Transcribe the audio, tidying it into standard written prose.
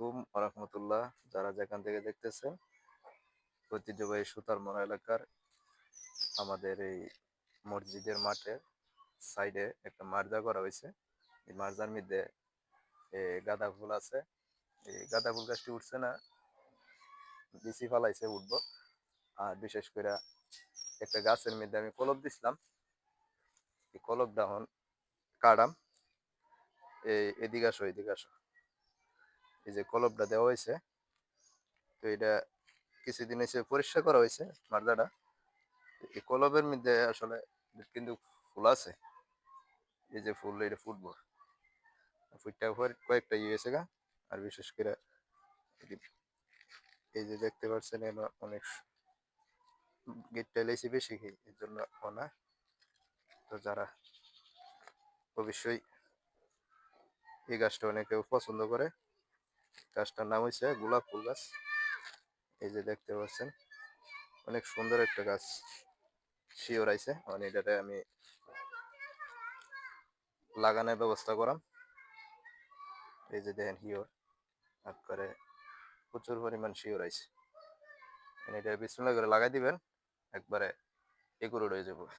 আলাইকুম রাহমাতুল্লাহ। যারা যেখান থেকে দেখতেছেন, ঐতিহ্যবাহী সুতারমরা এলাকার আমাদের এই মসজিদের মাঠে সাইডে একটা মার্জা করা হয়েছে। এই মার্জার মধ্যে গাঁদা ফুল আছে। এই গাঁদা ফুল গাছটি উঠছে না, বিচি ফালাইছে, উঠবো। আর বিশেষ করে একটা গাছের মধ্যে আমি কলপ দিছিলাম, এই কলপটা এখন কাটাম। এদিকে আসো, এদিকে আসো। এই যে কলপটা দেওয়া হয়েছে, তো এটা কিছুদিন এসে পরিষ্কার করা হয়েছে মার্জাটা। এই কলবের মধ্যে আসলে কিন্তু ফুল আছে। এই যে ফুল, এটা ফুটবো, ফুটটা কয়েকটা ইয়ে হয়েছে গা। আর বিশেষ করে এই যে দেখতে পাচ্ছেন, এলো অনেক গেটটা লেছি বেশি খেয়ে, এর জন্য না। তো যারা অবশ্যই এই গাছটা অনেকে পছন্দ করে। গাছটার নাম হয়েছে গোলাপ ফুল গাছ। এই যে দেখতে পাচ্ছেন, অনেক সুন্দর একটা গাছ শিওর আইছে। মানে এটাতে আমি লাগানোর ব্যবস্থা করাম। এই যে দেখেন হিওর করে প্রচুর পরিমাণ শিওর আইছে। এটা বিসমিল্লাহ করে লাগাই দিবেন, একবারে এগুলো রয়ে যাবো।